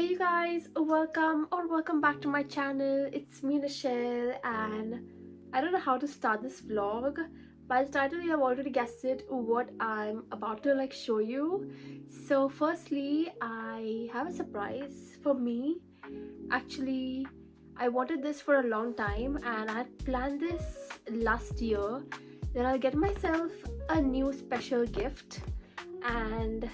Hey you guys, welcome back to my channel. It's me Michelle, and I don't know how to start this vlog. By the title you have already guessed it what I'm about to show you. So firstly, I have a surprise for me. Actually, I wanted this for a long time and I had planned this last year that I'll get myself a new special gift, and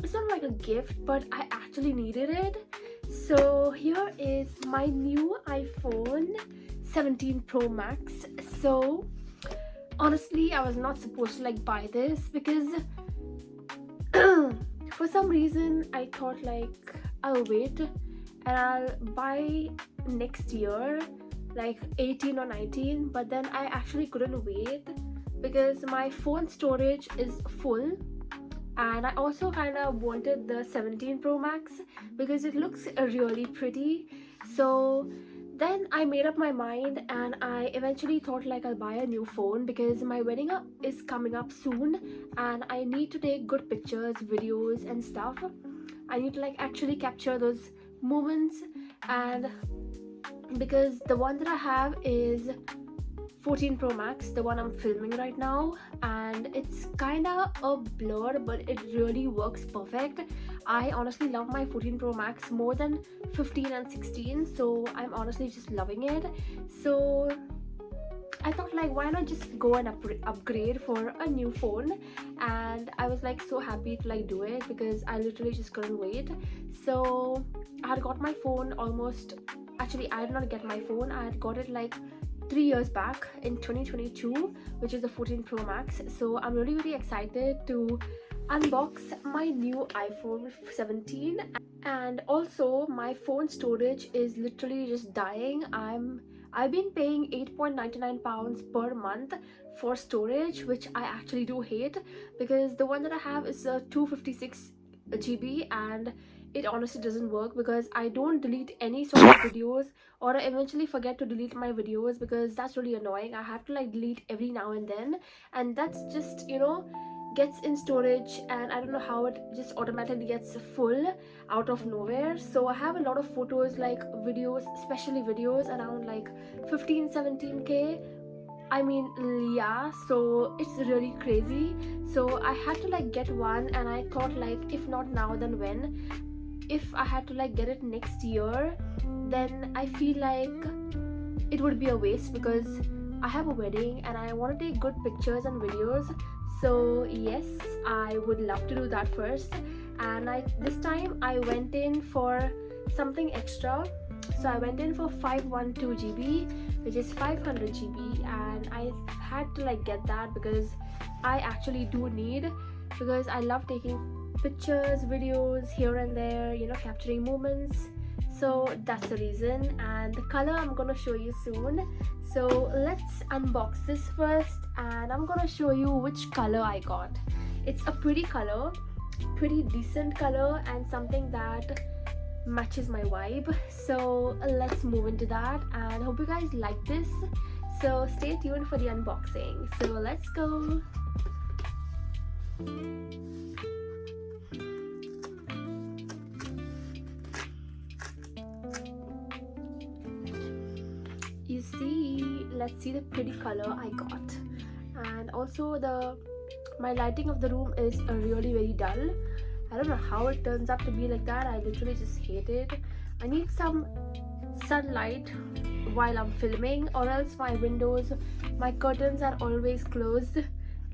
it's not like a gift, but I actually needed it. So here is my new iPhone 17 Pro Max. So honestly, I was not supposed to buy this because for some reason I thought I'll wait and I'll buy next year, like 18 or 19, but then I actually couldn't wait because my phone storage is full, and I also kind of wanted the 17 Pro Max because it looks really pretty. So then I made up my mind and I eventually thought I'll buy a new phone because my wedding is coming up soon and I need to take good pictures, videos and stuff. I need to actually capture those moments, and because the one that I have is 14 Pro Max, the one I'm filming right now, and it's kinda a blur, but it really works perfect. I honestly love my 14 Pro Max more than 15 and 16, so I'm honestly just loving it. So I thought why not just go and upgrade for a new phone, and I was so happy to do it because I literally just couldn't wait. So I had got my phone almost, actually I did not get my phone, I had got it 3 years back in 2022, which is the 14 Pro Max. So I'm really excited to unbox my new iPhone 17. And also my phone storage is literally just dying. I've been paying £8.99 per month for storage, which I actually do hate because the one that I have is a 256 GB, and it honestly doesn't work because I don't delete any sort of videos, or I eventually forget to delete my videos because that's really annoying. I have to delete every now and then, and that's just gets in storage, and I don't know how it just automatically gets full out of nowhere. So I have a lot of photos, videos, especially videos around 15-17K. I mean, yeah, so it's really crazy. So I had to get one, and I thought if not now then when. If I had to get it next year, then I feel it would be a waste because I have a wedding and I want to take good pictures and videos. So yes, I would love to do that first, and this time I went in for something extra. So I went in for 512 GB, which is 500 GB, and I had to get that because I actually do need, because I love taking pictures, videos here and there, capturing moments. So that's the reason, and the color I'm gonna show you soon. So let's unbox this first, and I'm gonna show you which color I got. It's a pretty color, pretty decent color, and something that matches my vibe. So let's move into that, and hope you guys like this. So stay tuned for the unboxing. So let's go. You see, let's see the pretty color I got. And also my lighting of the room is really very dull. I don't know how it turns out to be like that. I literally just hate it. I need some sunlight while I'm filming, or else my windows, my curtains are always closed,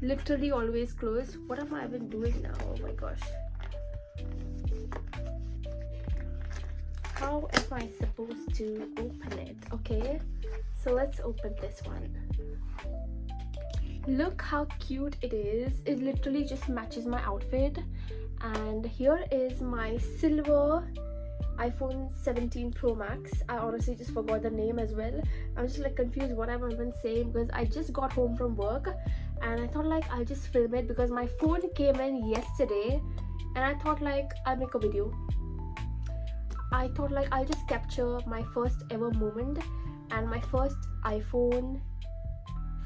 literally always closed. What am I even doing now? Oh my gosh, how am I supposed to open it? Okay, so let's open this one. Look how cute it is. It literally just matches my outfit. And here is my silver iPhone 17 Pro Max. I honestly just forgot the name as well. I'm just confused what I'm even saying because I just got home from work and I thought I'll just film it because my phone came in yesterday, and I thought I'll make a video. I thought I'll just capture my first ever moment and my first iPhone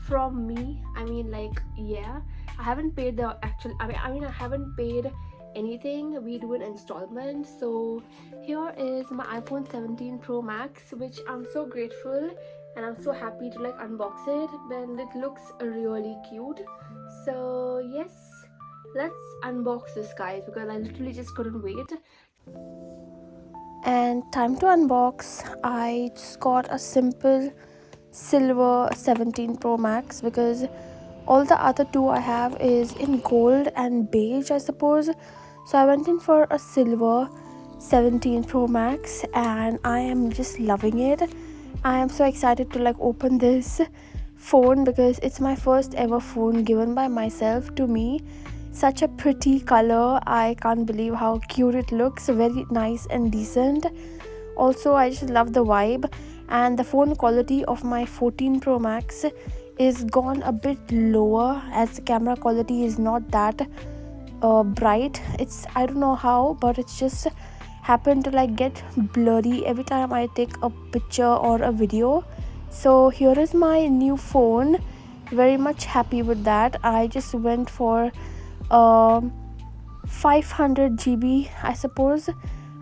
from me. I mean yeah, I haven't paid the actual, I mean I haven't paid anything, we do an installment. So here is my iPhone 17 Pro Max, which I'm so grateful and I'm so happy to like unbox it, and it looks really cute. So yes, let's unbox this, guys, because I literally just couldn't wait. And time to unbox. I just got a simple silver 17 Pro Max because all the other two I have is in gold and beige, I suppose. So I went in for a silver 17 Pro Max and I am just loving it. I am so excited to like open this phone because it's my first ever phone given by myself to me. Such a pretty color. I can't believe how cute it looks. Very nice and decent. Also, I just love the vibe, and the phone quality of my 14 Pro Max is gone a bit lower as the camera quality is not that bright. It's, I don't know how, but it's just happened to like get blurry every time I take a picture or a video. So here is my new phone. Very much happy with that. I just went for 500 GB, I suppose.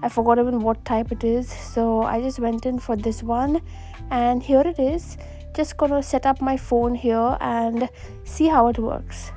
I forgot even what type it is, so I just went in for this one, and here it is. Just gonna set up my phone here and see how it works.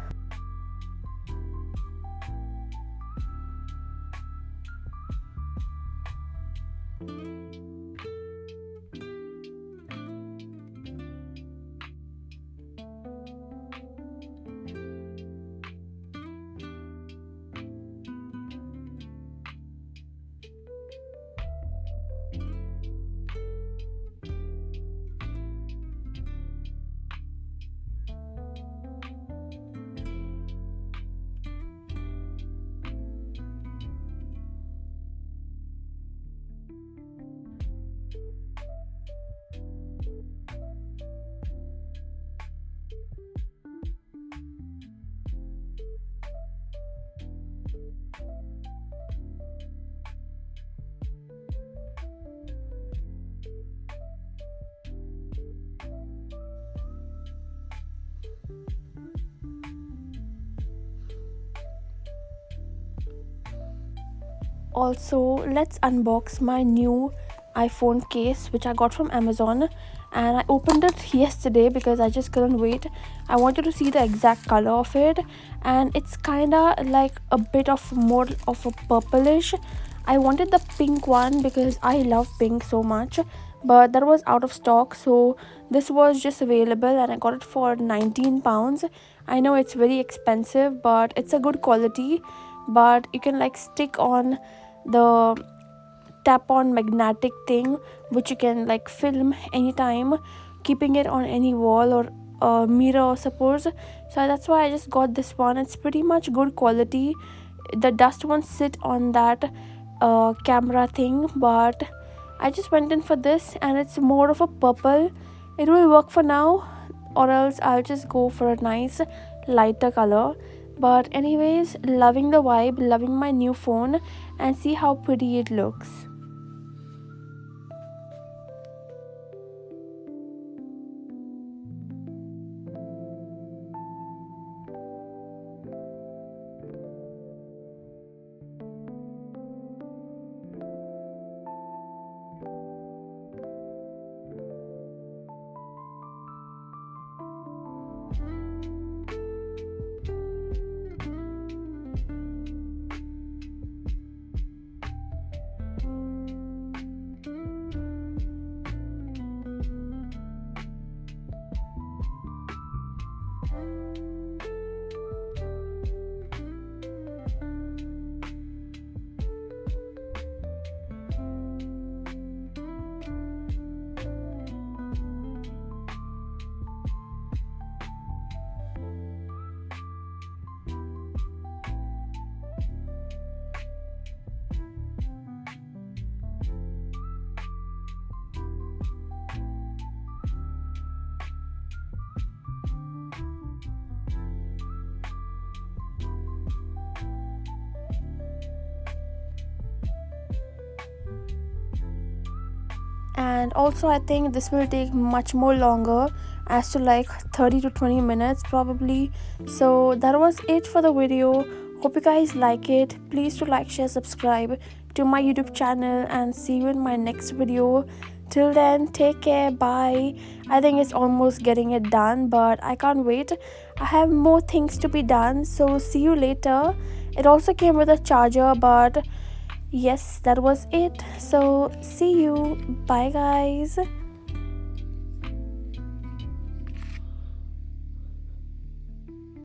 Also, let's unbox my new iPhone case which I got from Amazon, and I opened it yesterday because I just couldn't wait. I wanted to see the exact color of it, and it's kind of like a bit of more of a purplish. I wanted the pink one because I love pink so much, but that was out of stock, so this was just available and I got it for 19 pounds. I know it's very expensive, but it's a good quality. But you can like stick on the tap on magnetic thing, which you can like film anytime, keeping it on any wall or mirror, suppose. So that's why I just got this one. It's pretty much good quality. The dust won't sit on that camera thing, but I just went in for this, and it's more of a purple. It will work for now, or else I'll just go for a nice lighter color. But anyways, loving the vibe, loving my new phone, and see how pretty it looks. And also, I think this will take much more longer, as to like 30 to 20 minutes probably. So that was it for the video. Hope you guys like it. Please do like, share, subscribe to my YouTube channel, and see you in my next video. Till then, take care. Bye. I think it's almost getting it done, but I can't wait. I have more things to be done, so see you later. It also came with a charger, but yes, that was it. So see you. Bye guys.